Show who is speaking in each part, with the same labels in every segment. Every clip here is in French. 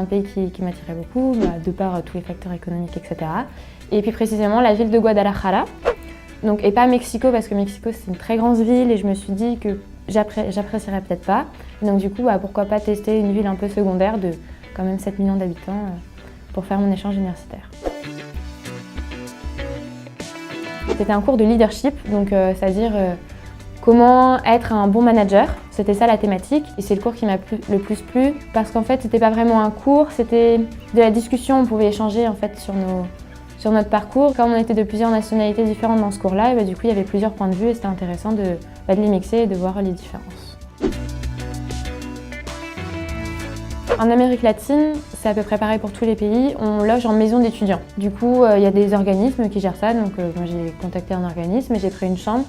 Speaker 1: pays qui m'attirait beaucoup, de par tous les facteurs économiques, etc. Et puis précisément la ville de Guadalajara. Donc, et pas Mexico, parce que Mexico c'est une très grande ville et je me suis dit que j'apprécierais peut-être pas. Donc du coup, pourquoi pas tester une ville un peu secondaire de quand même 7 millions d'habitants pour faire mon échange universitaire. C'était un cours de leadership, donc c'est-à-dire comment être un bon manager. C'était ça la thématique et c'est le cours qui m'a le plus plu parce qu'en fait c'était pas vraiment un cours, c'était de la discussion, on pouvait échanger en fait sur notre parcours. Comme on était de plusieurs nationalités différentes dans ce cours-là, et du coup il y avait plusieurs points de vue et c'était intéressant de les mixer et de voir les différences. En Amérique latine, c'est à peu près pareil pour tous les pays, on loge en maison d'étudiants. Du coup, il y a des organismes qui gèrent ça, donc moi j'ai contacté un organisme et j'ai pris une chambre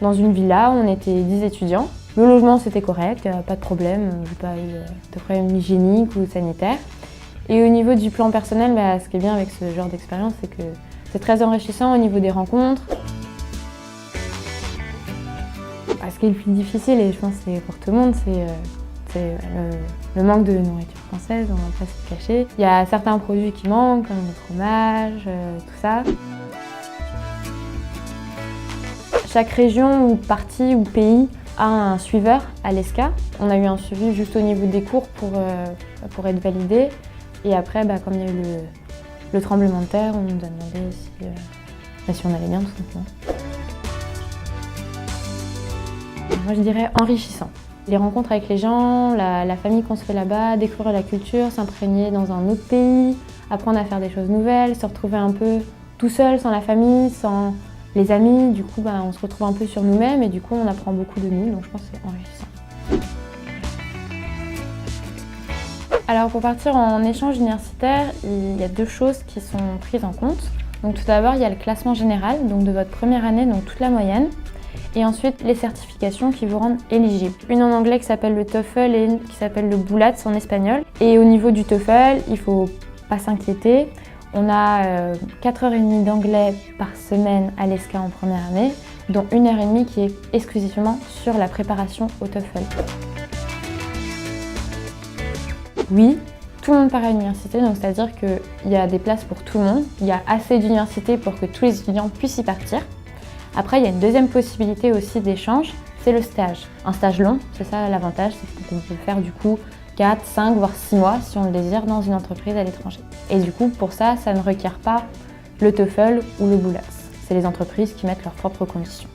Speaker 1: dans une villa, on était 10 étudiants. Le logement c'était correct, pas de problème, j'ai pas eu de problème hygiénique ou sanitaire. Et au niveau du plan personnel, ce qui est bien avec ce genre d'expérience, c'est que c'est très enrichissant au niveau des rencontres. Ce qui est le plus difficile, et je pense que c'est pour tout le monde, c'est le manque de nourriture française, on va pas se le cacher. Il y a certains produits qui manquent, comme le fromage, tout ça. Chaque région ou partie ou pays a un suiveur à l'ESCA. On a eu un suivi juste au niveau des cours pour être validé. Et après, comme il y a eu le tremblement de terre, on nous a demandé si on allait bien, tout simplement. Moi, je dirais enrichissant. Les rencontres avec les gens, la famille qu'on se fait là-bas, découvrir la culture, s'imprégner dans un autre pays, apprendre à faire des choses nouvelles, se retrouver un peu tout seul, sans la famille, sans les amis. Du coup, on se retrouve un peu sur nous-mêmes et du coup, on apprend beaucoup de nous. Donc, je pense que c'est enrichissant. Alors, pour partir en échange universitaire, il y a deux choses qui sont prises en compte. Donc, tout d'abord, il y a le classement général, donc de votre première année, donc toute la moyenne. Et ensuite, les certifications qui vous rendent éligible. Une en anglais qui s'appelle le TOEFL et une qui s'appelle le BULATS en espagnol. Et au niveau du TOEFL, il ne faut pas s'inquiéter. On a 4h30 d'anglais par semaine à l'ESCA en première année, dont 1h30 qui est exclusivement sur la préparation au TOEFL. Oui, tout le monde part à l'université, donc c'est-à-dire qu'il y a des places pour tout le monde. Il y a assez d'universités pour que tous les étudiants puissent y partir. Après, il y a une deuxième possibilité aussi d'échange, c'est le stage. Un stage long, c'est ça l'avantage, c'est qu'on peut faire du coup 4, 5, voire 6 mois si on le désire dans une entreprise à l'étranger. Et du coup, pour ça, ça ne requiert pas le TOEFL ou le BULATS. C'est les entreprises qui mettent leurs propres conditions.